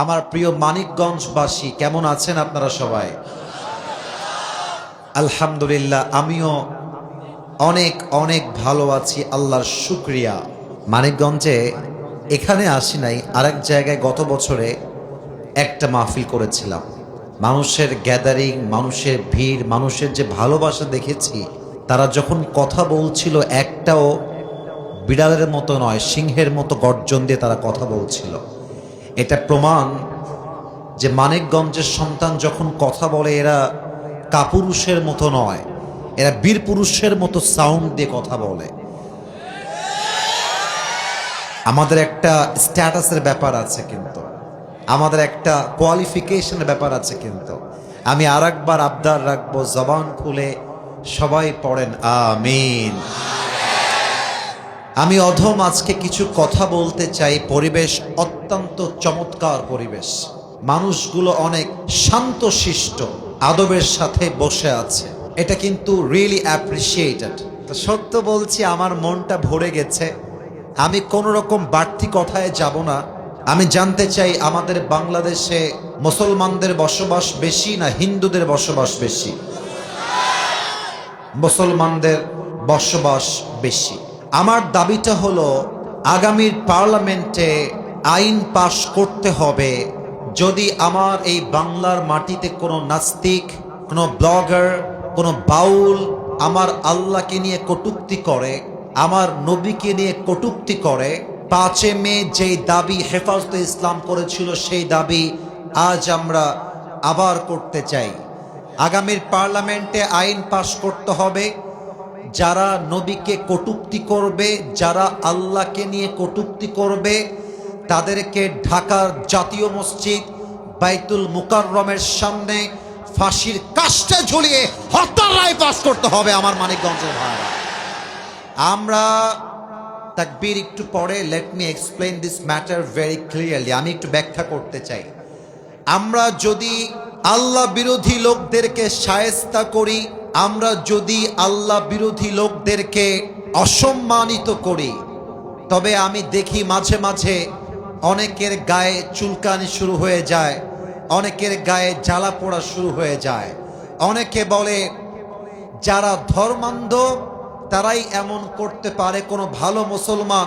আমার প্রিয় মানিকগঞ্জবাসী কেমন আছেন আপনারা সবাই? আলহামদুলিল্লাহ, আমিও অনেক অনেক ভালো আছি, আল্লাহর শুকরিয়া। মানিকগঞ্জে এখানে আসি নাই, আরেক জায়গায় গত বছরে একটা মাহফিল করেছিলাম। মানুষের গ্যাদারিং, মানুষের ভিড়, মানুষের যে ভালোবাসা দেখেছি, তারা যখন কথা বলছিল একটাও বিড়ালের মতো নয়, সিংহের মতো গর্জন দিয়ে তারা কথা বলছিল। এটা প্রমাণ যে মানিকগঞ্জের সন্তান যখন কথা বলে এরা কাপুরুষের মতো নয়, এরা বীর পুরুষের মতো সাউন্ড দিয়ে কথা বলে। আমাদের একটা স্ট্যাটাসের ব্যাপার আছে, কিন্তু আমাদের একটা কোয়ালিফিকেশনের ব্যাপার আছে। কিন্তু আমি আর একবার আবদার রাখবো, জবান খুলে সবাই পড়েন আমিন। আমি অধম আজকে কিছু কথা বলতে চাই। পরিবেশ অত্যন্ত চমৎকার পরিবেশ, মানুষগুলো অনেক শান্তশিষ্ট আদবের সাথে বসে আছে, এটা কিন্তু রিয়েলি অ্যাপ্রিসিয়েটেড। তো সত্য বলছি, আমার মনটা ভরে গেছে। আমি কোনো রকম বাড়তি কথায় যাব না। আমি জানতে চাই আমাদের বাংলাদেশে মুসলমানদের বসবাস বেশি না হিন্দুদের বসবাস বেশি? মুসলমানদের বসবাস বেশি। আমার দাবিটা হলো আগামীর পার্লামেন্টে আইন পাশ করতে হবে, যদি আমার এই বাংলার মাটিতে কোনো নাস্তিক, কোনো ব্লগার, কোনো বাউল আমার আল্লাহকে নিয়ে কটূক্তি করে, আমার নবীকে নিয়ে কটূক্তি করে, 5 মে যেই দাবি হেফাজতে ইসলাম করেছিল সেই দাবি আজ আমরা আবার করতে চাই। আগামীর পার্লামেন্টে আইন পাশ করতে হবে, যারা নবীকে কটূক্তি করবে, যারা আল্লাহকে নিয়ে কটূক্তি করবে, তাদেরকে ঢাকার জাতীয় মসজিদ বাইতুল মুকাররমের সামনে ফাঁসির কাস্টে ঝুলিয়ে হত্যার রায় পাশ করতে হবে। আমার মানিকগঞ্জের ভাইরা, আমরা তাকবীর একটু পরে, let me explain this matter very clearly. আমি একটু ব্যাখ্যা করতে চাই। আমরা যদি আল্লাহ বিরোধী লোকদেরকে শায়েস্তা করি, আমরা যদি আল্লাহ বিরোধী লোকদেরকে অসম্মানিত করি, তবে আমি দেখি মাঝে মাঝে অনেকের গায়ে চুলকানি শুরু হয়ে যায়, অনেকের গায়ে জ্বালা পোড়া শুরু হয়ে যায়। অনেকে বলে যারা ধর্মান্ধ তারাই এমন করতে পারে, কোনো ভালো মুসলমান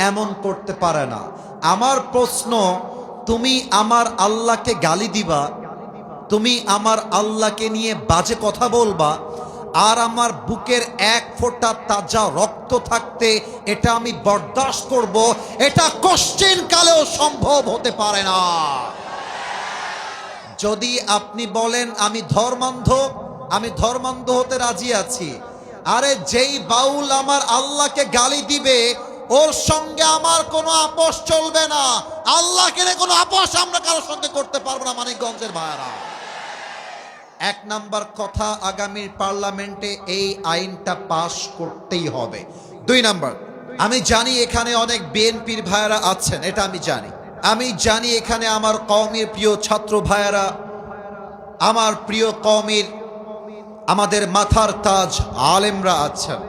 এমন করতে পারে না। আমার প্রশ্ন, তুমি আমার আল্লাহকে গালি দিবা, তুমি আমার আল্লাহকে নিয়ে বাজে কথা বলবা, আর আমার বুকের 1 ফোঁটা তাজা রক্ত থাকতে এটা আমি বরদাস্ত করব? এটা কোশ্চেন কালেও সম্ভব হতে পারে না। যদি আপনি বলেন আমি ধর্মান্ধ হতে রাজি আছি, আরে যেই বাউল আমার আল্লাহকে গালি দিবে ওর সঙ্গে আমার কোনো আপোষ চলবে না। আল্লাহকে নিয়ে কোনো আপোষ আমরা কারোর সঙ্গে করতে পারবো না। মানিকগঞ্জের ভাইরা, 1 নাম্বার কথা, আগামীর পার্লামেন্টে এই আইনটা পাশ করতেই হবে। 2 নাম্বার, আমি জানি এখানে অনেক বিএনপির ভাইরা আছেন, এটা আমি জানি। আমি জানি এখানে আমার কওমের প্রিয় ছাত্র ভাইরা, আমার প্রিয় কওমের, আমাদের মাথার তাজ আলেমরা আছেন।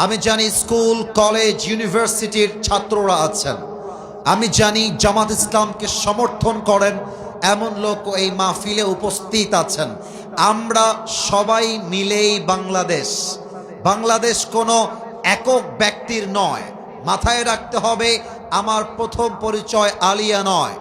আমি জানি স্কুল, কলেজ, ইউনিভার্সিটির ছাত্ররা আছেন। আমি জানি জামাত ইসলামকে সমর্থন করেন এমন লোক এই মাহফিলে উপস্থিত আছেন। আমরা সবাই মিলেই বাংলাদেশ কোনো একক ব্যক্তির নয়। মাথায় রাখতে হবে, আমার প্রথম পরিচয় আলিয়া নয়,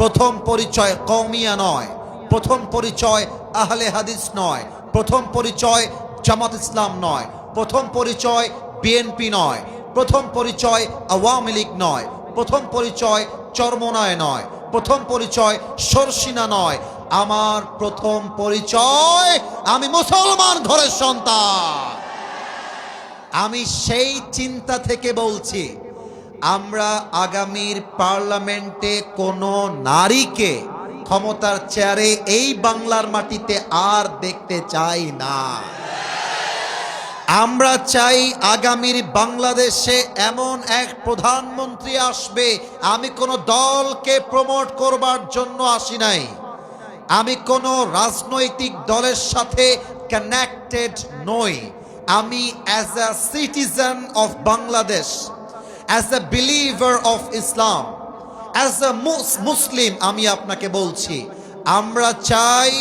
প্রথম পরিচয় কওমিয়া নয়, প্রথম পরিচয় আহলে হাদিস নয়, প্রথম পরিচয় জামাত ইসলাম নয়, প্রথম পরিচয় বিএনপি নয়, প্রথম পরিচয় আওয়ামী লীগ নয়, প্রথম পরিচয় চরমোনায় নয়, প্রথম পরিচয় সরসিনা নয়। আমার প্রথম পরিচয়, আমি মুসলমান ঘরের সন্তান। আমি সেই চিন্তা থেকে বলছি, আমরা আগামীর পার্লামেন্টে কোনো নারীকে ক্ষমতার চেয়ারে এই বাংলার মাটিতে আর দেখতে চাই না। আমরা চাই আগামীর বাংলাদেশে এমন এক প্রধানমন্ত্রী আসবে। আমি কোনো দলকে প্রমোট করবার জন্য আসি নাই, আমি কোনো রাজনৈতিক দলের সাথে কানেক্টেড নই। আমি as a citizen of Bangladesh, as a believer of Islam, as a Muslim আমি আপনাকে বলছি, আমরা চাই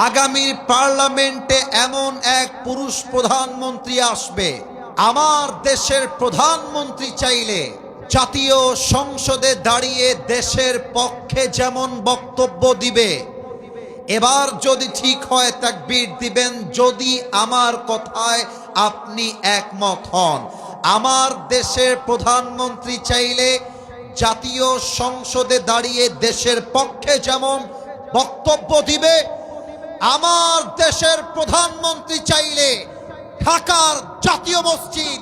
আগামী পার্লামেন্টে এমন এক পুরুষ প্রধানমন্ত্রী আসবে। আমার দেশের প্রধানমন্ত্রী চাইলে জাতীয় সংসদে দাঁড়িয়ে দেশের পক্ষে যেমন বক্তব্য দিবে, এবার যদি ঠিক হয় তাকবীর দিবেন যদি আমার কথায় আপনি একমত হন। আমার দেশের প্রধানমন্ত্রী চাইলে জাতীয় সংসদে দাঁড়িয়ে দেশের পক্ষে যেমন বক্তব্য দিবে, আমার দেশের প্রধানমন্ত্রী চাইলে ঢাকার জাতীয় মসজিদ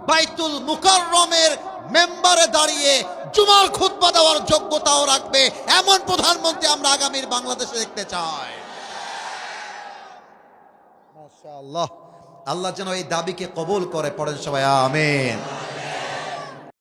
বাইতুল মুকাররমের মেম্বারে দাঁড়িয়ে জুমার খুতবা দেওয়ার যোগ্যতাও রাখবে। এমন প্রধানমন্ত্রী আমরা আগামীর বাংলাদেশে দেখতে চাই। মাশাআল্লাহ, আল্লাহ যেন এই দাবিকে কবুল করে। পড়েন সবাই আমিন।